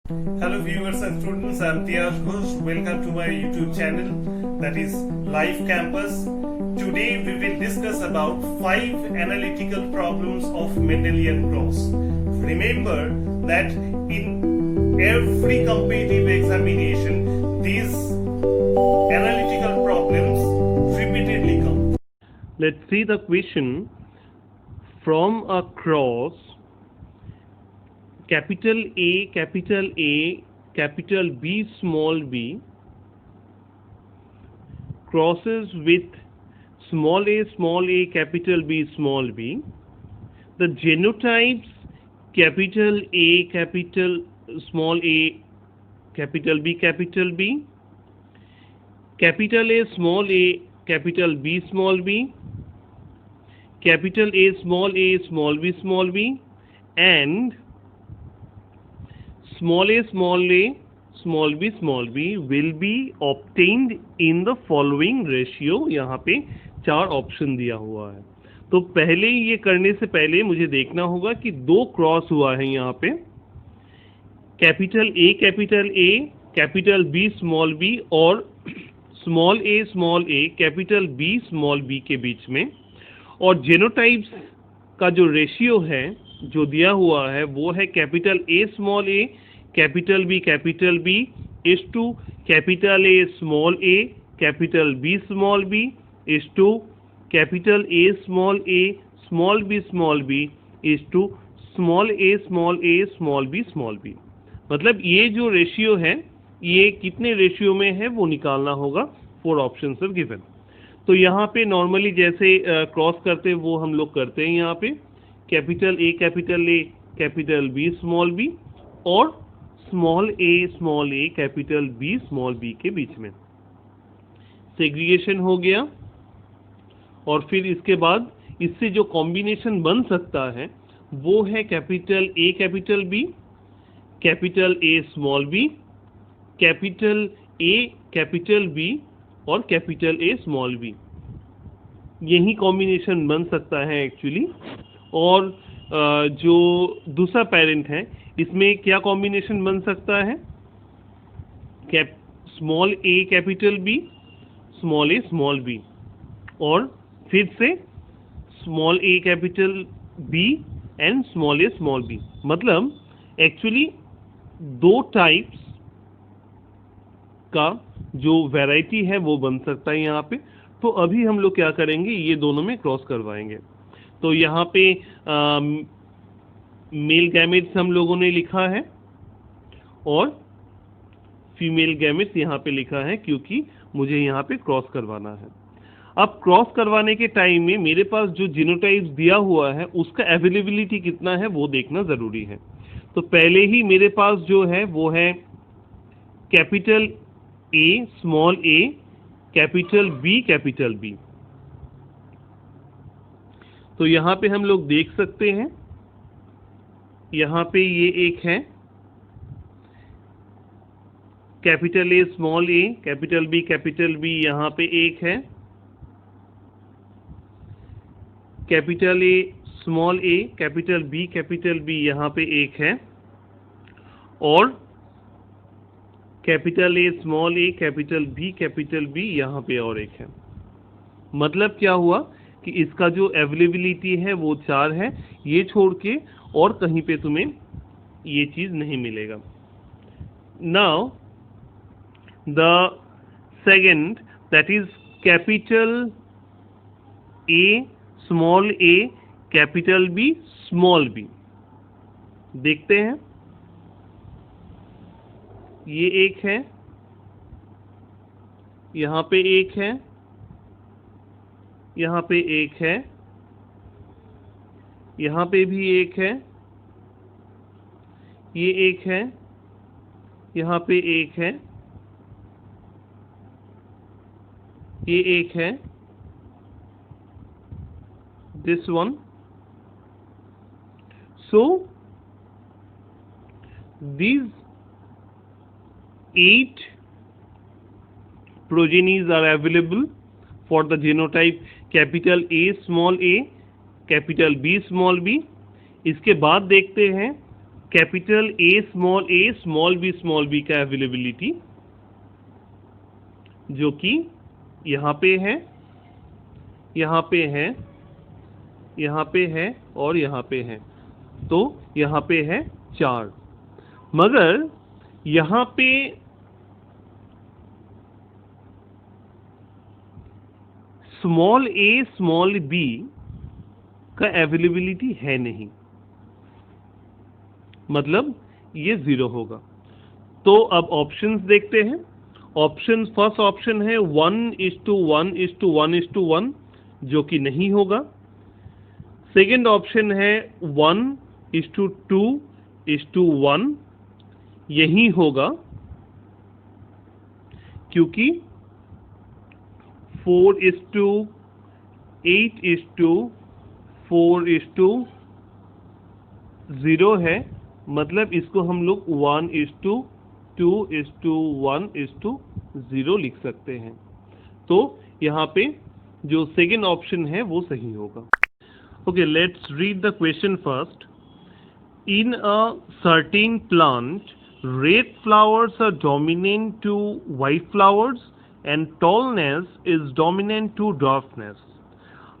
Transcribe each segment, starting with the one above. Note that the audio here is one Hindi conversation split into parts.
Hello viewers and students, I am Tiaj Ghosh. Welcome to my YouTube channel, that is Life Campus. Today we will discuss about 5 analytical problems of Mendelian cross. Remember that in every competitive examination these analytical problems repeatedly come. Let's see the question. From a cross capital A, capital B, small b crosses with small a, capital B, small b. The genotypes capital A, small a, capital B, capital B, capital A, small a, capital B, small b, capital A, small b, small b, and small a, small b will be obtained in the following ratio. यहाँ पे 4 ऑप्शन दिया हुआ है. तो पहले ये करने से पहले मुझे देखना होगा कि 2 क्रॉस हुआ है यहाँ पे, capital A, capital B, small b और small a, capital B, small b के बीच में. और जेनोटाइप्स का जो रेशियो है जो दिया हुआ है वो है capital A, small a, capital B is to capital A, small a, capital B, small b is to capital A, small b, small b is to small a, small b. मतलब ये जो रेशियो है ये कितने रेशियो में है वो निकालना होगा. 4 ऑप्शंस आर गिवन. तो यहाँ पे नॉर्मली जैसे क्रॉस करते हैं वो हम लोग करते हैं. यहाँ पे capital A, capital B, small b और small a, capital B, small b के बीच में सेग्रीगेशन हो गया. और फिर इसके बाद इससे जो कॉम्बिनेशन बन सकता है वो है capital A, capital B, capital A, small b, capital A, capital B और कैपिटल A, स्मॉल b. यही कॉम्बिनेशन बन सकता है एक्चुअली. और जो दूसरा पेरेंट है इसमें क्या कॉम्बिनेशन बन सकता है, small a, capital B, small a, small b और फिर से small a, capital B and small a, small b. मतलब एक्चुअली 2 टाइप्स का जो वैरायटी है वो बन सकता है यहाँ पे. तो अभी हम लोग क्या करेंगे, ये दोनों में क्रॉस करवाएंगे. तो यहाँ पे मेल गैमेट्स हम लोगों ने लिखा है और फीमेल गैमेट्स यहाँ पे लिखा है क्योंकि मुझे यहाँ पे क्रॉस करवाना है. अब क्रॉस करवाने के टाइम में मेरे पास जो जीनोटाइप्स दिया हुआ है उसका अवेलेबिलिटी कितना है वो देखना ज़रूरी है. तो पहले ही मेरे पास जो है वो है capital A, small a, capital B, capital B. तो यहाँ पे हम लोग देख सकते हैं, यहाँ पे ये एक है capital A, small a, capital B, यहाँ पे एक है capital A, small a, capital B, यहाँ पे एक है और capital A, small a, capital B, यहाँ पे और एक है. मतलब क्या हुआ कि इसका जो अवेलेबिलिटी है वो 4 है. ये छोड़ के और कहीं पे तुम्हें ये चीज़ नहीं मिलेगा. Now the second, that is capital A, small a, capital B, small b. देखते हैं, ये एक है, यहाँ पे एक है, यहाँ पे एक है, यहाँ पे भी एक है, ये एक है, यहाँ पे एक है, ये एक है, this one. So these 8 progenies are available for the genotype capital A, small a, capital B, small b. इसके बाद देखते हैं कैपिटल ए, स्मॉल बी का अवेलेबिलिटी, जो कि यहाँ पे है, यहाँ पे है, यहाँ पे है और यहाँ पे है। तो यहाँ पे है 4, मगर यहाँ पे स्मॉल ए, स्मॉल बी का अवेलेबिलिटी है नहीं, मतलब ये 0 होगा। तो अब ऑप्शंस देखते हैं। ऑप्शन, फर्स्ट ऑप्शन है 1:1:1:1:1, जो कि नहीं होगा। सेकेंड ऑप्शन है 1:2:1, यही होगा, क्योंकि 4:8:4:0 है, मतलब इसको हम लोग 1:2:1:0 लिख सकते हैं। तो यहाँ पे जो सेकेंड ऑप्शन है वो सही होगा। Okay, let's read the question first. In a certain plant, red flowers are dominant to white flowers and tallness is dominant to dwarfness.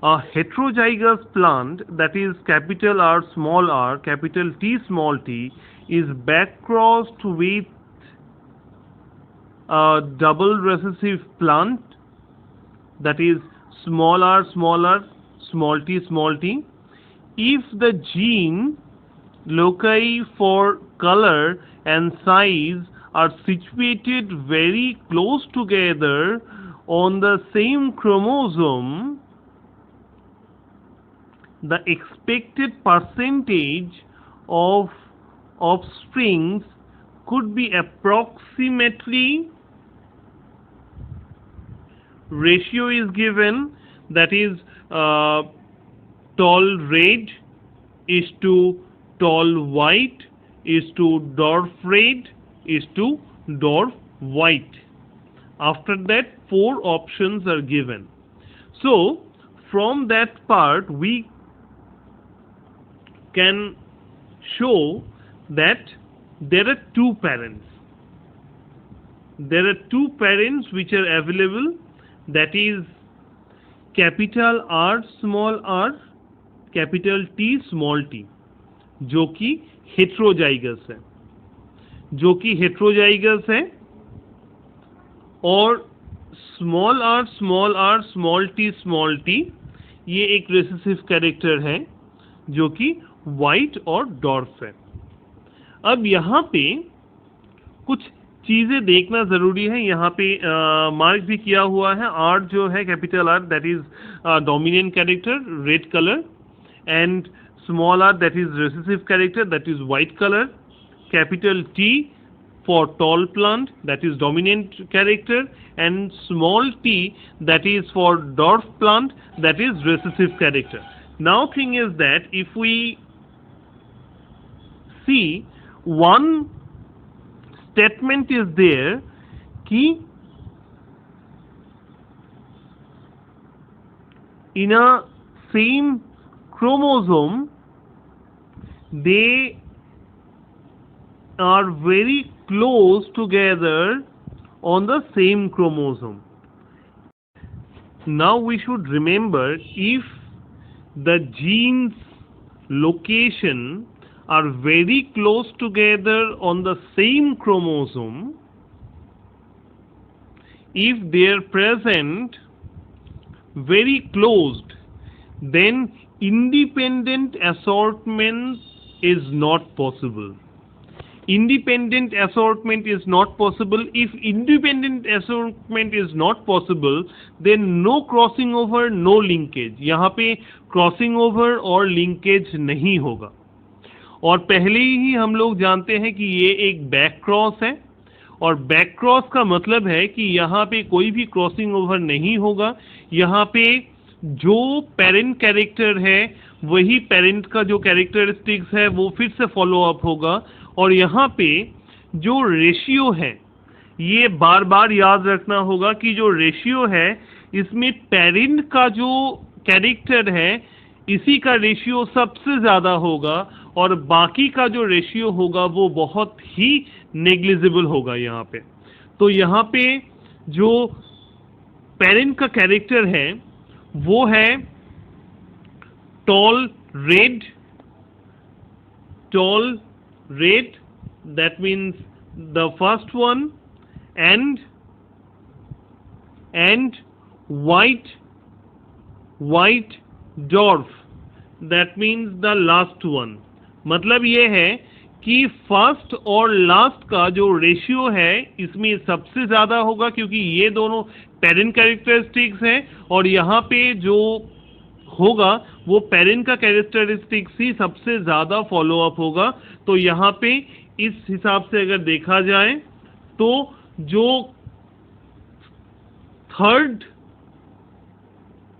A heterozygous plant, that is capital R small r, capital T small t, is backcrossed with a double recessive plant, that is small r, small t, if the gene loci for color and size are situated very close together on the same chromosome, the expected percentage of offsprings could be approximately, ratio is given, that is tall red is to tall white is to dwarf red is to dwarf white. After that 4 options are given. So from that part we can show that there are 2 parents. There are 2 parents which are available, that is capital R small r, capital T small t, जो कि हेट्रोजाइगस है, और स्मॉल r स्मॉल t ये एक रिसेसिव कैरेक्टर है, जो कि वाइट और डॉर्फ है। अब यहाँ पे कुछ चीजें देखना जरूरी है। यहाँ पे मार्क भी किया हुआ है, R जो है capital R, that is dominant character, red colour, and small r that is recessive character, that is white colour, capital T for tall plant, that is dominant character, and small t that is for dwarf plant, that is recessive character. Now thing is that if we see one statement is there कि in a same chromosome they are very close together on the same chromosome. Now we should remember, if the genes location are very close together on the same chromosome, if they are present very closed, then independent assortment is not possible. Independent assortment is not possible. If independent assortment is not possible, then no crossing over, no linkage. यहाँ पे crossing over और linkage नहीं होगा। और पहले ही हम लोग जानते हैं कि ये एक बैक क्रॉस है, और बैक क्रॉस का मतलब है कि यहाँ पे कोई भी क्रॉसिंग ओवर नहीं होगा। यहाँ पे जो पेरेंट कैरेक्टर है वही पेरेंट का जो कैरेक्टरिस्टिक्स है वो फिर से फॉलो अप होगा, और यहाँ पे जो रेशियो है ये बार बार याद रखना होगा कि जो रेशियो है इसमें पेरेंट का जो कैरेक्टर है इसी का रेशियो सबसे ज़्यादा होगा, और बाकी का जो रेशियो होगा वो बहुत ही नेग्लिजिबल होगा यहाँ पे। तो यहाँ पे जो पेरेंट का कैरेक्टर है वो है tall red, that means the first one, and white dwarf, that means the last one। मतलब ये है कि फर्स्ट और लास्ट का जो रेशियो है इसमें सबसे ज़्यादा होगा, क्योंकि ये दोनों पेरेंट कैरेक्टरिस्टिक्स हैं और यहाँ पे जो होगा वो पेरेंट का कैरेक्टरिस्टिक्स ही सबसे ज़्यादा फॉलो अप होगा। तो यहाँ पे इस हिसाब से अगर देखा जाए तो जो थर्ड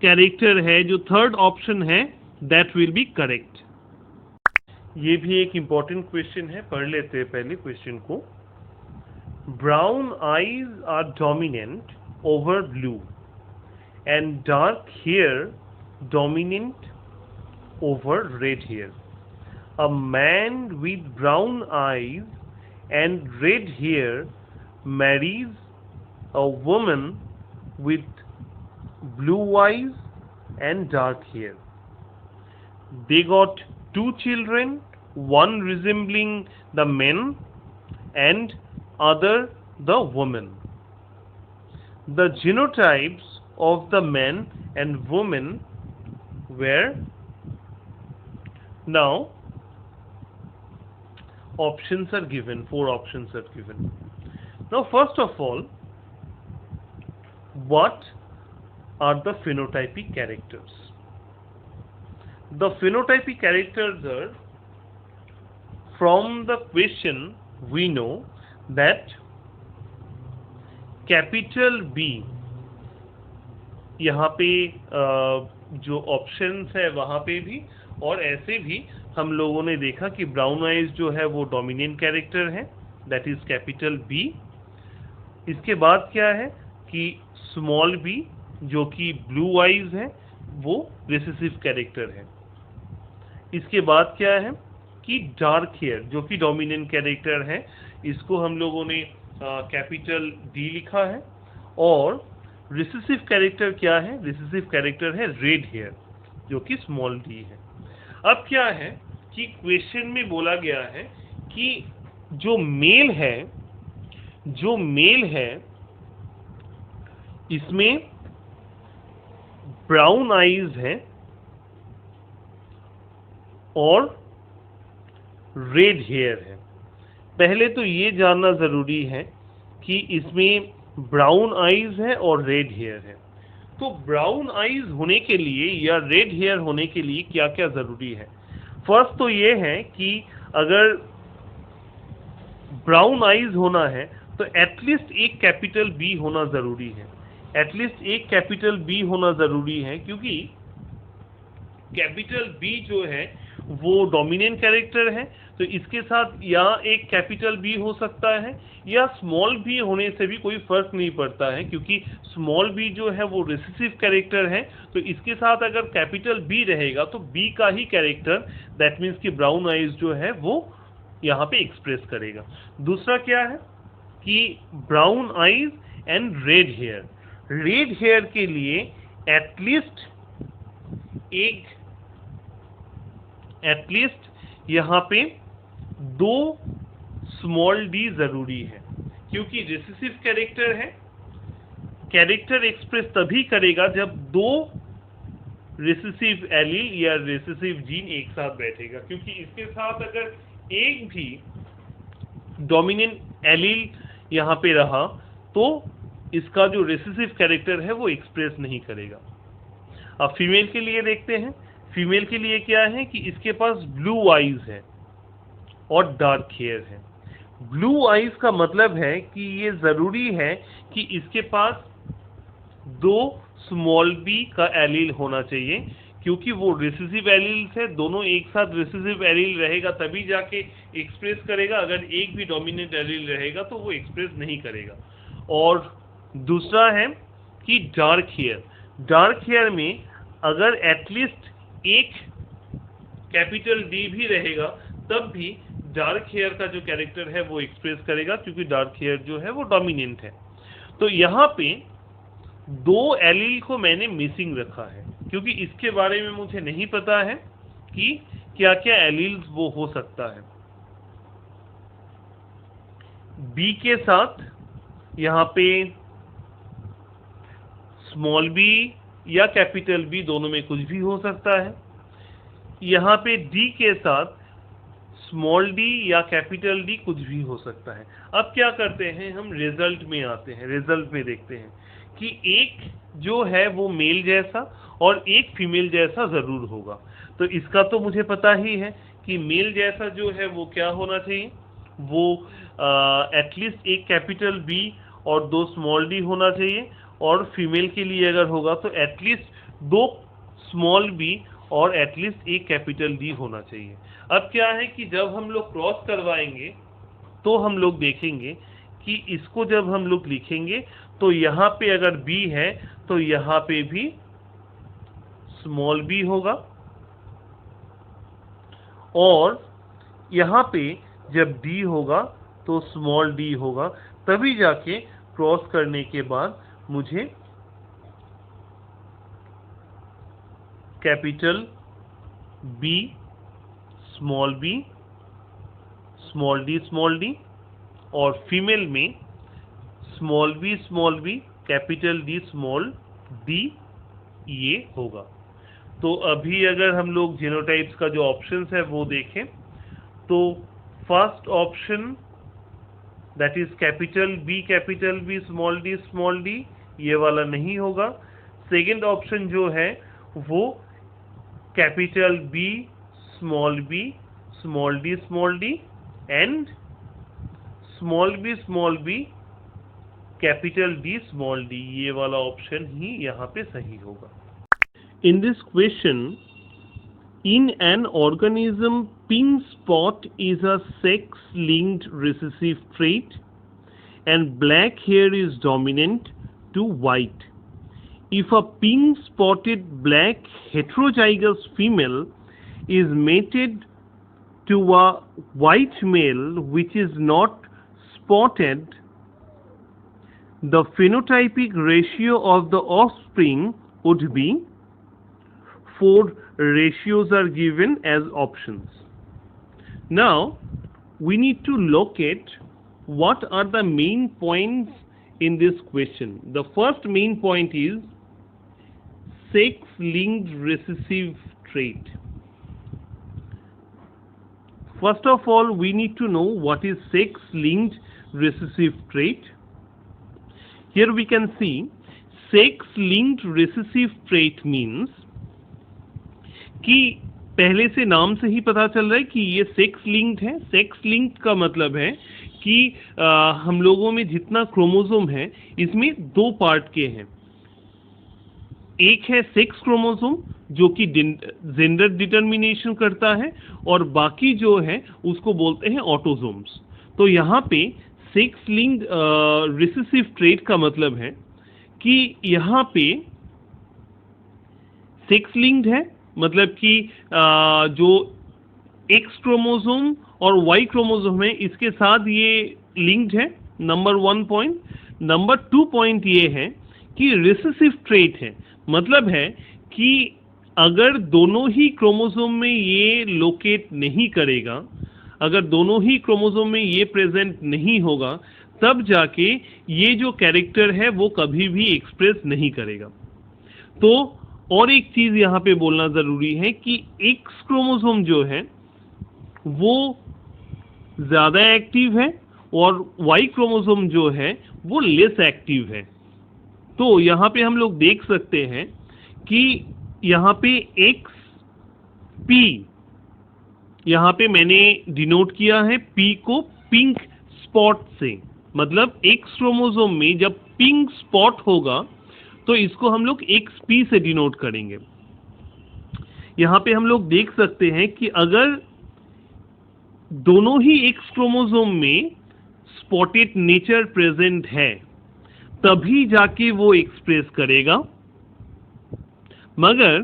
कैरेक्टर है, जो थर्ड ऑप्शन है, दैट विल बी करेक्ट। ये भी एक इंपॉर्टेंट क्वेश्चन है, पढ़ लेते हैं पहले क्वेश्चन को। Brown eyes are dominant over blue and dark hair dominant over red hair. A man with brown eyes and red hair marries a woman with blue eyes and dark hair. They got 2 children, one resembling the man and other the woman. The genotypes of the man and woman where? Now options are given, 4 options are given. Now first of all, what are the phenotypic characters? The phenotypic characters are, from the question we know that capital B, यहाँ पे जो ऑप्शंस है वहाँ पे भी और ऐसे भी हम लोगों ने देखा कि ब्राउन आइज जो है वो डोमिनेंट कैरेक्टर है, दैट इज कैपिटल बी। इसके बाद क्या है कि स्मॉल बी जो कि ब्लू आइज है वो रिसेसिव कैरेक्टर है। इसके बाद क्या है कि डार्क हेयर जो कि डोमिनेंट कैरेक्टर है, इसको हम लोगों ने कैपिटल डी लिखा है। और रिसेसिव कैरेक्टर क्या है? रिसेसिव कैरेक्टर है रेड हेयर जो कि स्मॉल डी है। अब क्या है कि क्वेश्चन में बोला गया है कि जो मेल है इसमें ब्राउन आईज है और रेड हेयर है। पहले तो ये जानना जरूरी है कि इसमें ब्राउन आईज है और रेड हेयर है। तो ब्राउन आईज होने के लिए या रेड हेयर होने के लिए क्या क्या जरूरी है? फर्स्ट तो ये है कि अगर ब्राउन आईज होना है तो एटलीस्ट एक कैपिटल बी होना जरूरी है। एटलीस्ट एक कैपिटल बी होना जरूरी है, क्योंकि कैपिटल बी जो है वो डोमिनेंट कैरेक्टर है, तो इसके साथ या एक कैपिटल बी हो सकता है या स्मॉल बी होने से भी कोई फर्क नहीं पड़ता है, क्योंकि स्मॉल बी जो है वो रिसेसिव कैरेक्टर है। तो इसके साथ अगर कैपिटल बी रहेगा तो बी का ही कैरेक्टर, दैट मीन्स कि ब्राउन आइज जो है वो यहाँ पे एक्सप्रेस करेगा। दूसरा क्या है कि brown eyes and red hair. Red hair के लिए एटलीस्ट यहाँ पे 2 स्मॉल डी जरूरी है, क्योंकि रिसेसिव कैरेक्टर है। कैरेक्टर एक्सप्रेस तभी करेगा जब 2 रिसेसिव एलील या रिसेसिव जीन एक साथ बैठेगा, क्योंकि इसके साथ अगर एक भी डोमिनेंट एलील यहाँ पे रहा तो इसका जो रिसेसिव कैरेक्टर है वो एक्सप्रेस नहीं करेगा। अब फीमेल के लिए देखते हैं। फीमेल के लिए क्या है कि इसके पास ब्लू आईज है और डार्क हेयर है। ब्लू आईज का मतलब है कि ये जरूरी है कि इसके पास 2 स्मॉल बी का एलील होना चाहिए, क्योंकि वो रिसेसिव एलील है। दोनों एक साथ रिसेसिव एलील रहेगा तभी जाके एक्सप्रेस करेगा। अगर एक भी डोमिनेंट एलील रहेगा तो वो एक्सप्रेस नहीं करेगा। और दूसरा है कि डार्क हेयर। डार्क हेयर में अगर एटलीस्ट एक कैपिटल डी भी रहेगा तब भी डार्क हेयर का जो कैरेक्टर है वो एक्सप्रेस करेगा, क्योंकि डार्क हेयर जो है वो डोमिनेंट है। तो यहाँ पे दो एलील को मैंने मिसिंग रखा है, क्योंकि इसके बारे में मुझे नहीं पता है कि क्या क्या एलील्स वो हो सकता है। बी के साथ यहाँ पे स्मॉल बी या कैपिटल बी, दोनों में कुछ भी हो सकता है। यहाँ पे डी के साथ स्मॉल डी या कैपिटल डी, कुछ भी हो सकता है। अब क्या करते हैं, हम रिजल्ट में आते हैं। रिजल्ट में देखते हैं कि एक जो है वो मेल जैसा और एक फीमेल जैसा जरूर होगा। तो इसका तो मुझे पता ही है कि मेल जैसा जो है वो क्या होना चाहिए, वो एटलीस्ट एक कैपिटल बी और दो स्मॉल डी होना चाहिए, और फीमेल के लिए अगर होगा तो एटलीस्ट दो स्मॉल बी और एटलीस्ट एक कैपिटल डी होना चाहिए। अब क्या है कि जब हम लोग क्रॉस करवाएंगे तो हम लोग देखेंगे कि इसको जब हम लोग लिखेंगे तो यहाँ पे अगर बी है तो यहाँ पे भी स्मॉल बी होगा, और यहाँ पे जब डी होगा तो स्मॉल डी होगा। तभी जाके क्रॉस करने के बाद मुझे कैपिटल बी स्मॉल डी और फीमेल में small B capital D small D ये होगा। तो अभी अगर हम लोग जीनोटाइप्स का जो ऑप्शंस है वो देखें तो first option that is capital B small D ये वाला नहीं होगा। सेकंड ऑप्शन जो है वो capital B small D and small B capital D small D, ये वाला ऑप्शन ही यहाँ पे सही होगा। In this question, in an organism, pink spot is a sex-linked recessive trait and black hair is dominant to white. If a pink spotted black heterozygous female is mated to a white male which is not spotted, the phenotypic ratio of the offspring would be 4 ratios are given as options. Now we need to locate what are the main points in this question. The first main point is sex-linked recessive trait. First of all, we need to know what is sex-linked recessive trait. Here we can see sex-linked recessive trait means कि पहले से नाम से ही पता चल रहा है कि ये सेक्स लिंक्ड है। सेक्स लिंक्ड का मतलब है कि हम लोगों में जितना क्रोमोसोम है इसमें दो पार्ट के हैं। एक है सेक्स क्रोमोसोम जो कि जेंडर डिटर्मिनेशन करता है, और बाकी जो है उसको बोलते हैं ऑटोसोम्स। तो यहाँ पे सेक्स लिंक्ड रिसेसिव ट्रेट का मतलब है कि यहाँ पे सेक्स लिंक्ड है, मतलब कि जो एक्स क्रोमोसोम और वाई क्रोमोसोम है इसके साथ ये लिंक्ड है, नंबर 1 पॉइंट। नंबर 2 पॉइंट ये है कि रिसेसिव ट्रेट है, मतलब है कि अगर दोनों ही क्रोमोसोम में ये लोकेट नहीं करेगा, अगर दोनों ही क्रोमोसोम में ये प्रेजेंट नहीं होगा, तब जाके ये जो कैरेक्टर है वो कभी भी एक्सप्रेस नहीं करेगा। तो और एक चीज यहाँ पे बोलना जरूरी है कि एक्स क्रोमोसोम जो है वो ज्यादा एक्टिव है और वाई क्रोमोसोम जो है वो लेस एक्टिव है। तो यहाँ पे हम लोग देख सकते हैं कि यहाँ पे एक्स पी, यहाँ पे मैंने डिनोट किया है पी को पिंक स्पॉट से, मतलब एक्स क्रोमोसोम में जब पिंक स्पॉट होगा तो इसको हम लोग XP से डिनोट करेंगे। यहाँ पे हम लोग देख सकते हैं कि अगर दोनों ही एक्स क्रोमोसोम में स्पॉटेड नेचर प्रेजेंट है तभी जाके वो एक्सप्रेस करेगा, मगर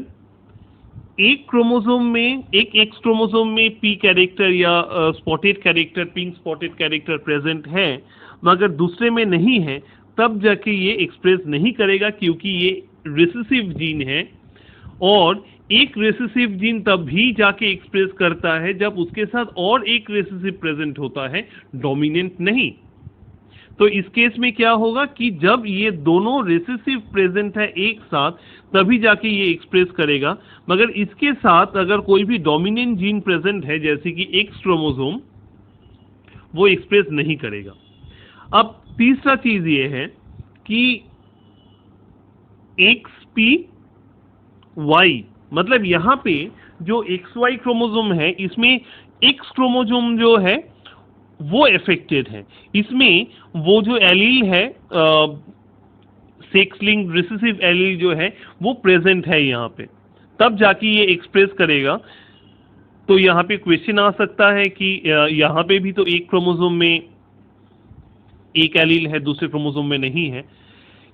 एक क्रोमोसोम में, एक एक्स क्रोमोसोम में पी कैरेक्टर या spotted character, pink spotted character present है, मगर दूसरे में नहीं है, तब जाके ये एक्सप्रेस नहीं करेगा, क्योंकि ये रिसेसिव जीन है। और एक रिसेसिव जीन तब भी जाके एक्सप्रेस करता है जब उसके साथ और एक रिसेसिव प्रेजेंट होता है, डोमिनेंट नहीं। तो इस केस में क्या होगा कि जब ये दोनों रिसेसिव प्रेजेंट है एक साथ, तभी जाके ये एक्सप्रेस करेगा। मगर इसके साथ अगर कोई भी डोमिनेंट जीन प्रेजेंट है, जैसे कि एक्स क्रोमोसोम, वो एक्सप्रेस नहीं करेगा। अब तीसरा चीज ये है कि एक्स पी वाई, मतलब यहां पे जो एक्स वाई क्रोमोसोम है, इसमें एक्स क्रोमोसोम जो है वो अफेक्टेड है। इसमें वो जो एलील है, सेक्स लिंक्ड रिसेसिव एलील जो है, वो प्रेजेंट है यहाँ पे, तब जाके ये एक्सप्रेस करेगा। तो यहाँ पे क्वेश्चन आ सकता है कि यहाँ पे भी तो एक क्रोमोसोम में एक एलील है, दूसरे क्रोमोसोम में नहीं है।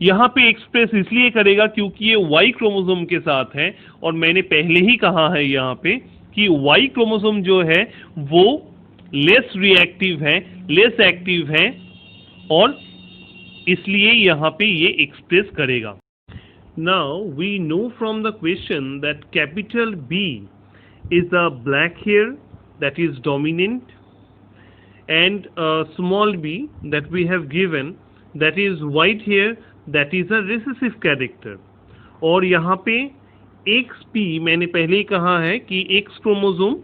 यहाँ पे एक्सप्रेस इसलिए करेगा क्योंकि ये वाई क्रोमोसोम के साथ है, और मैंने पहले ही कहा है यहाँ पे कि वाई क्रोमोसोम जो है वो लेस रिएक्टिव है, लेस एक्टिव है, और इसलिए यहाँ पे ये एक्सप्रेस करेगा। Now we know from the question that capital B is the black hair that is dominant, and small b that we have given that is white hair that is a recessive character। और यहाँ पे XP मैंने पहले ही कहा है कि X क्रोमोसोम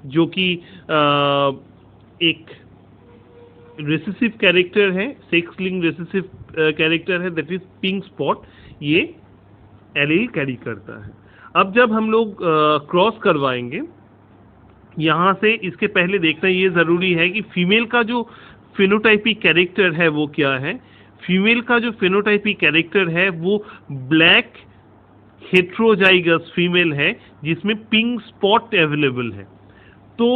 जो कि एक रिसेसिव कैरेक्टर है, सेक्स लिंक्ड रिसेसिव कैरेक्टर है, दैट इज पिंक स्पॉट, ये एलील कैरी करता है। अब जब हम लोग क्रॉस करवाएंगे, यहाँ से इसके पहले देखना ये ज़रूरी है कि फीमेल का जो फिनोटाइपिक कैरेक्टर है वो क्या है। फीमेल का जो फिनोटाइपिक कैरेक्टर है वो ब्लैक हेट्रोजाइगस फीमेल है, जिसमें पिंक स्पॉट अवेलेबल है। तो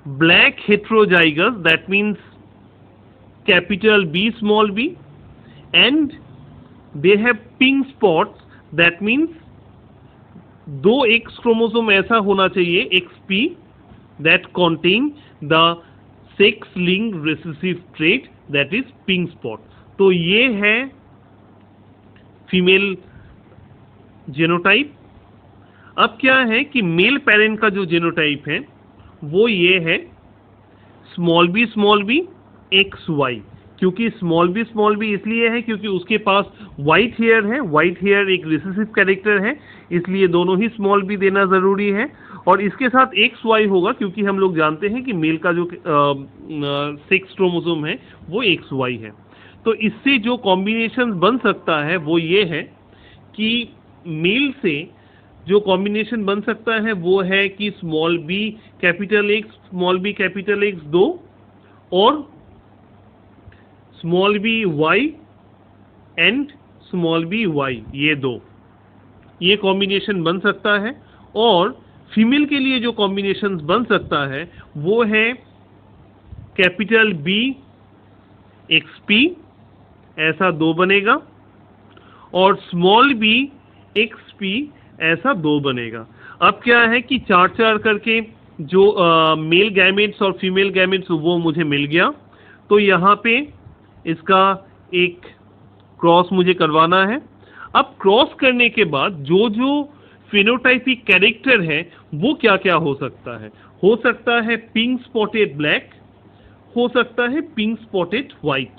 black heterozygous, that means capital B small B, and they have pink spots, that means दो एक्स क्रोमोसोम ऐसा होना चाहिए, XP, that contain the sex linked recessive trait that is pink spot। तो ये है फीमेल जेनोटाइप। अब क्या है कि मेल पेरेंट का जो जेनोटाइप है वो ये है स्मॉल बी XY। क्योंकि स्मॉल बी इसलिए है क्योंकि उसके पास वाइट हेयर है, वाइट हेयर एक रिसेसिव कैरेक्टर है, इसलिए दोनों ही स्मॉल बी देना ज़रूरी है। और इसके साथ XY होगा क्योंकि हम लोग जानते हैं कि मेल का जो सेक्स क्रोमोसोम है वो XY है। तो इससे जो कॉम्बिनेशन बन सकता है वो ये है कि मेल से जो कॉम्बिनेशन बन सकता है वो है कि small B capital X, small B capital X 2, और small B Y and small B Y, ये दो, ये कॉम्बिनेशन बन सकता है। और फीमेल के लिए जो कॉम्बिनेशन बन सकता है वो है कैपिटल बी XP, ऐसा 2 बनेगा, और स्मॉल बी XP, ऐसा 2 बनेगा। अब क्या है कि 4-4 करके जो मेल गैमेट्स और फीमेल गैमेट्स वो मुझे मिल गया। तो यहाँ पे इसका एक क्रॉस मुझे करवाना है। अब क्रॉस करने के बाद जो जो फिनोटाइपिक कैरेक्टर है वो क्या क्या हो सकता है। हो सकता है पिंक स्पॉटेड ब्लैक, हो सकता है पिंक स्पॉटेड वाइट,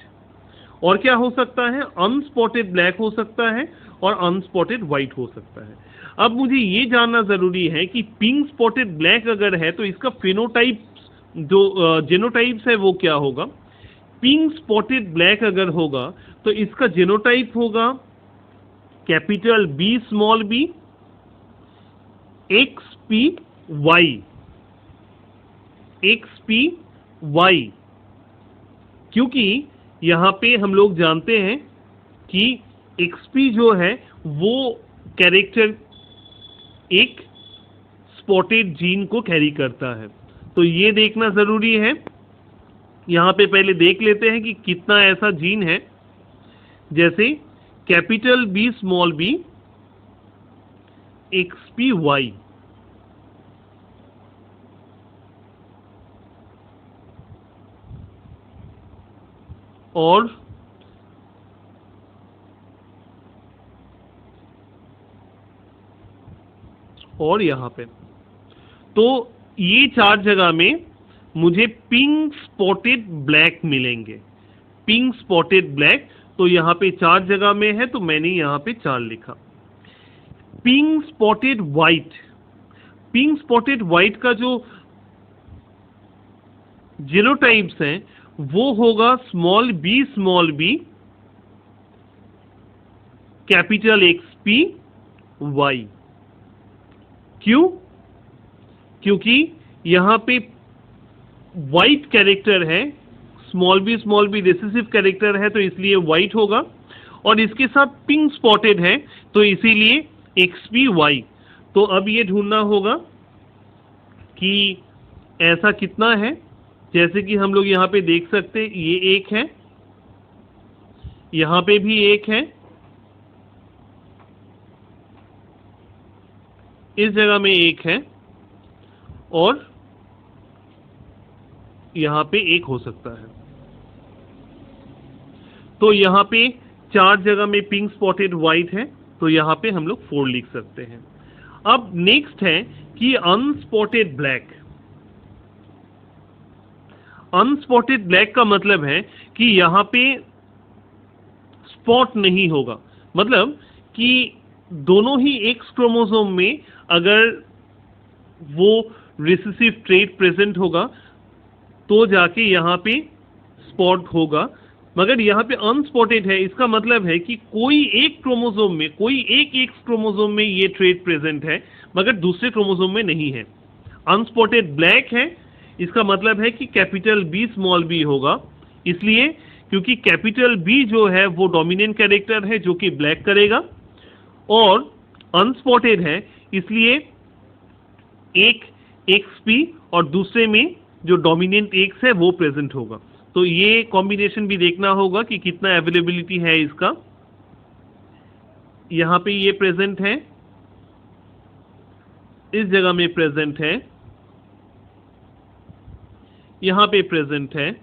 और क्या हो सकता है अनस्पॉटेड ब्लैक हो सकता है, और अनस्पॉटेड वाइट हो सकता है। अब मुझे ये जानना ज़रूरी है कि पिंक स्पॉटेड ब्लैक अगर है तो इसका फिनोटाइप जो जेनोटाइप्स है वो क्या होगा। पिंक स्पॉटेड ब्लैक अगर होगा तो इसका जेनोटाइप होगा capital B small B XPY, XPY, क्योंकि यहाँ पे हम लोग जानते हैं कि XP जो है वो कैरेक्टर एक स्पॉटेड जीन को कैरी करता है। तो ये देखना ज़रूरी है। यहाँ पे पहले देख लेते हैं कि कितना ऐसा जीन है। जैसे capital B small B XPY। और यहां पे तो ये 4 जगह में मुझे पिंक स्पॉटेड ब्लैक मिलेंगे, पिंक स्पॉटेड ब्लैक। तो यहां पे 4 जगह में है तो मैंने यहां पे 4 लिखा। Pink spotted white, pink spotted white का जो जीनोटाइप्स हैं वो होगा स्मॉल b कैपिटल XPY। क्यों? क्योंकि यहां पे व्हाइट कैरेक्टर है, स्मॉल b रिसेसिव कैरेक्टर है तो इसलिए व्हाइट होगा, और इसके साथ पिंक स्पॉटेड है तो इसीलिए XPY। तो अब ये ढूंढना होगा कि ऐसा कितना है। जैसे कि हम लोग यहाँ पे देख सकते हैं, ये 1 है, यहाँ पे भी 1 है, इस जगह में 1 है, और यहाँ पे 1 हो सकता है। तो यहाँ पे 4 जगह में पिंक स्पॉटेड व्हाइट है तो यहाँ पे हम लोग 4 लिख सकते हैं। अब नेक्स्ट है कि अनस्पॉटेड ब्लैक। अनस्पॉटेड ब्लैक का मतलब है कि यहाँ पे स्पॉट नहीं होगा, मतलब कि दोनों ही एक्स क्रोमोसोम में अगर वो रिसेसिव ट्रेट प्रेजेंट होगा तो जाके यहाँ पे स्पॉट होगा, मगर यहाँ पे अनस्पॉटेड है। इसका मतलब है कि कोई एक क्रोमोसोम में, कोई एक एक्स क्रोमोसोम में ये ट्रेट प्रेजेंट है मगर दूसरे क्रोमोसोम में नहीं है। अनस्पॉटेड ब्लैक है, इसका मतलब है कि कैपिटल B स्मॉल b होगा, इसलिए क्योंकि कैपिटल B जो है वो डोमिनेंट कैरेक्टर है जो कि ब्लैक करेगा, और अनस्पॉटेड है इसलिए एक XP और दूसरे में जो डोमिनेंट X है वो प्रेजेंट होगा। तो ये कॉम्बिनेशन भी देखना होगा कि कितना अवेलेबिलिटी है इसका। यहाँ पे ये प्रेजेंट है, इस जगह में प्रेजेंट है, यहाँ पे प्रेजेंट है,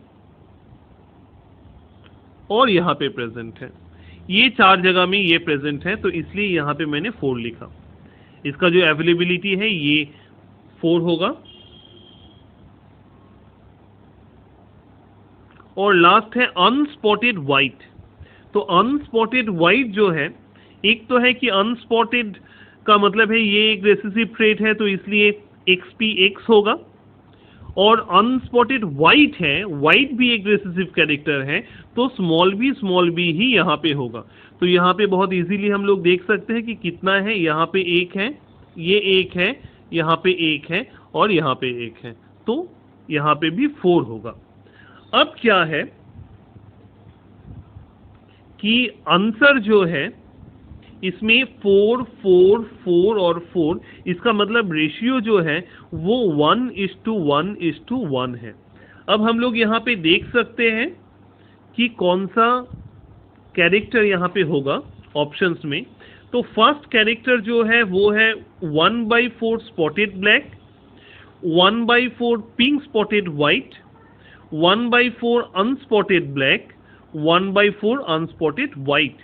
और यहाँ पे प्रेजेंट है। ये 4 जगह में ये प्रेजेंट है तो इसलिए यहाँ पे मैंने 4 लिखा। इसका जो अवेलेबिलिटी है ये 4 होगा। और लास्ट है अनस्पॉटेड व्हाइट। तो अनस्पॉटेड व्हाइट जो है, एक तो है कि अनस्पॉटेड का मतलब है ये एक रेसेसिव ट्रेट है तो इसलिए XPX होगा, और अनस्पॉटेड व्हाइट है, व्हाइट भी एक रेसेसिव कैरेक्टर है तो स्मॉल b ही यहाँ पे होगा। तो यहाँ पे बहुत इजीली हम लोग देख सकते हैं कि कितना है। यहाँ पे 1 है, ये 1 है, यहाँ पे 1 है, और यहाँ पे 1 है, तो यहाँ पे भी 4 होगा। अब क्या है कि आंसर जो है इसमें 4 4 4 और 4, इसका मतलब रेशियो जो है वो 1:1:1 है। अब हम लोग यहाँ पे देख सकते हैं कि कौन सा कैरेक्टर यहाँ पे होगा ऑप्शंस में। तो फर्स्ट कैरेक्टर जो है वो है 1/4 spotted black, 1/4 pink spotted white, 1/4 unspotted black, 1/4 unspotted white.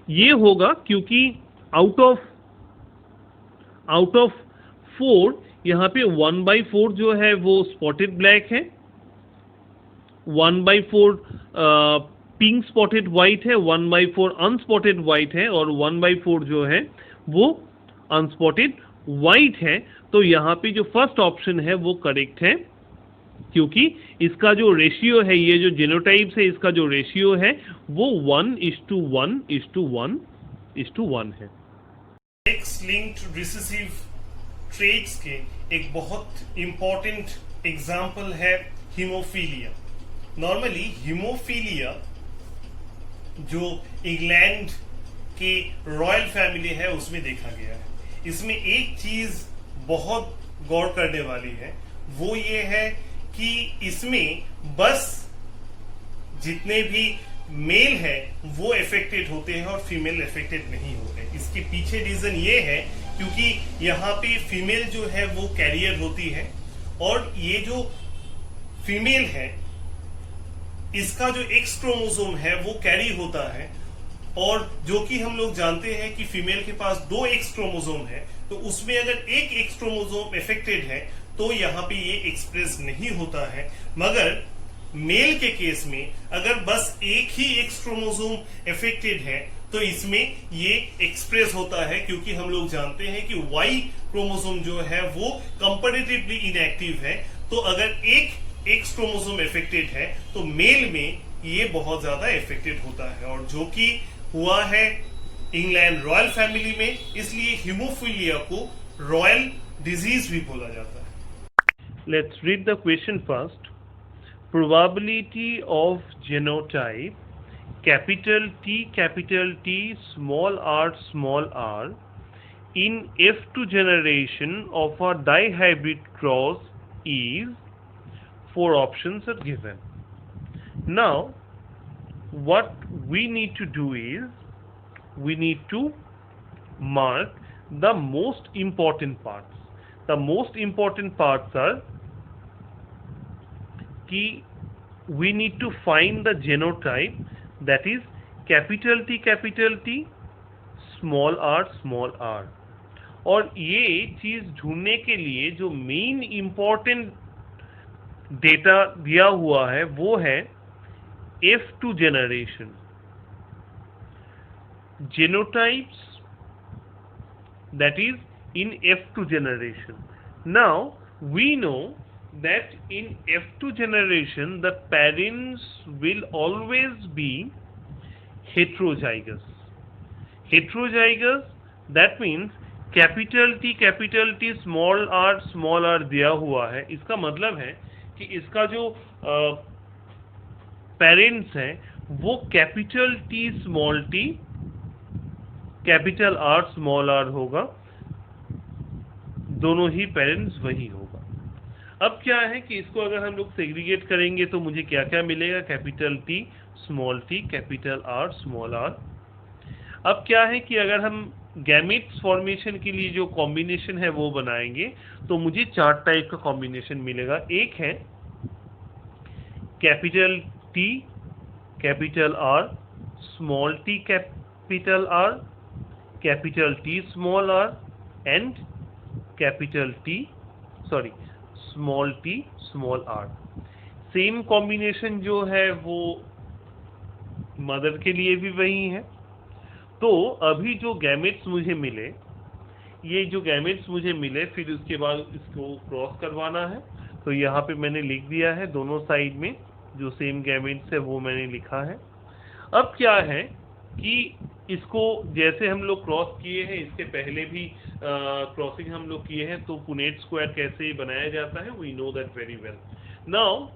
ये होगा क्योंकि आउट ऑफ 4 यहाँ पे 1/4 जो है वो स्पॉटेड ब्लैक है, 1/4 पिंक स्पॉटेड व्हाइट है, 1/4 अनस्पॉटेड व्हाइट है, और 1/4 जो है वो अनस्पॉटेड व्हाइट है। तो यहाँ पे जो फर्स्ट ऑप्शन है वो करेक्ट है, क्योंकि इसका जो रेशियो है, ये जो जीनोटाइप्स है इसका जो रेशियो है वो 1:1:1:1 है। एक्स लिंक्ड रिसेसिव ट्रेट्स के एक बहुत इंपॉर्टेंट एग्जाम्पल है हीमोफीलिया। नॉर्मली हीमोफीलिया जो इंग्लैंड की रॉयल फैमिली है उसमें देखा गया है। इसमें एक चीज बहुत गौर करने वाली है, वो ये है कि इसमें बस जितने भी मेल है वो इफेक्टेड होते हैं और फीमेल इफेक्टेड नहीं होते। इसके पीछे रीजन ये है क्योंकि यहाँ पे फीमेल जो है वो कैरियर होती है और ये जो फीमेल है इसका जो एक्स क्रोमोसोम है वो कैरी होता है, और जो कि हम लोग जानते हैं कि फीमेल के पास 2 एक्स क्रोमोसोम है, तो उसमें अगर एक एक्स क्रोमोसोम इफेक्टेड है तो यहाँ पे ये एक्सप्रेस नहीं होता है। मगर मेल के केस में अगर बस एक ही एक्स क्रोमोसोम इफेक्टेड है तो इसमें ये एक्सप्रेस होता है, क्योंकि हम लोग जानते हैं कि वाई क्रोमोसोम जो है वो कंपैरेटिवली इनएक्टिव है। तो अगर एक एक्स क्रोमोसोम इफेक्टेड है तो मेल में ये बहुत ज्यादा इफेक्टेड होता है, और जो कि हुआ है इंग्लैंड रॉयल फैमिली में, इसलिए हीमोफीलिया को रॉयल डिजीज भी बोला जाता है। Let's read the question first. Probability of genotype capital T, small r in F2 generation of a dihybrid cross is, 4 options are given. Now, what we need to do is, we need to mark the most important parts. The most important parts are कि we need to find the genotype, that is capital T, small r, और ये चीज ढूंढने के लिए जो मेन इंपॉर्टेंट डेटा दिया हुआ है वो है F2 generation. Genotypes, that is in F2 generation. Now we know that in F2 generation the parents will always be heterozygous. Heterozygous, that means capital T small R दिया हुआ है। इसका मतलब है कि इसका जो पेरेंट्स हैं वो capital T capital R small R होगा, दोनों ही पेरेंट्स वही होगा। अब क्या है कि इसको अगर हम लोग सेग्रीगेट करेंगे तो मुझे क्या क्या मिलेगा, capital T capital R small R. अब क्या है कि अगर हम गैमेट्स फॉर्मेशन के लिए जो कॉम्बिनेशन है वो बनाएंगे तो मुझे 4 टाइप का कॉम्बिनेशन मिलेगा। एक है capital T capital R, small T capital R, capital T small R and capital T small T small R. Same combination जो है वो मदर के लिए भी वही है। तो अभी जो गैमेट्स मुझे मिले, ये जो गैमेट्स मुझे मिले, फिर उसके बाद इसको क्रॉस करवाना है। तो यहाँ पे मैंने लिख दिया है, दोनों साइड में जो सेम गैमेट्स है वो मैंने लिखा है। अब क्या है कि इसको जैसे हम लोग क्रॉस किए हैं, इसके पहले भी क्रॉसिंग हम लोग किए हैं, तो पुनेट स्क्वायर कैसे बनाया जाता है, we know that very well. Now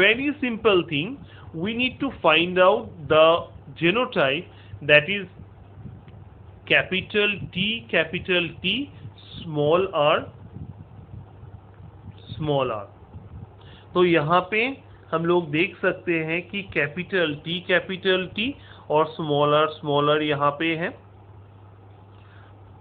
very simple thing, we need to find out the genotype, that is capital T small R. तो यहाँ पे हम लोग देख सकते हैं कि कैपिटल टी और स्मॉल आर यहाँ पे है।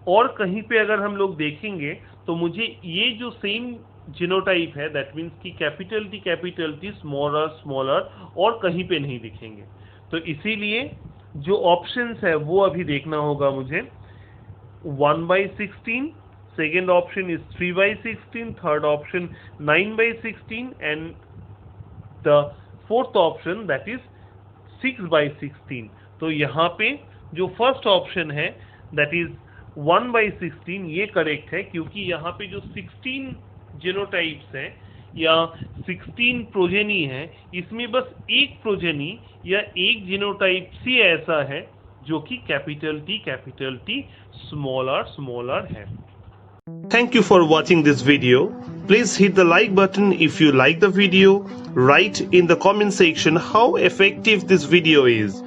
और कहीं पे अगर हम लोग देखेंगे तो मुझे ये जो सेम जीनोटाइप है, दैट मीन्स कि कैपिटल टी स्मॉल आर और कहीं पे नहीं दिखेंगे। तो इसीलिए जो ऑप्शंस है वो अभी देखना होगा मुझे। 1/16, second option is 3/16, third option 9/16 and the fourth option that is 6/16। तो यहाँ पे जो फर्स्ट ऑप्शन है दैट इज 1/16 ये करेक्ट है, क्योंकि यहाँ पे जो 16 जीनोटाइप्स हैं या 16 प्रोजेनी है, इसमें बस एक प्रोजेनी या एक जीनोटाइप ही ऐसा है जो कि कैपिटल टी स्मॉल आर है। Thank you for watching this video. Please hit the like button if you like the video. Write in the comment section how effective this video is.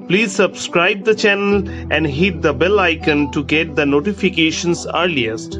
Please subscribe the channel and hit the bell icon to get the notifications earliest.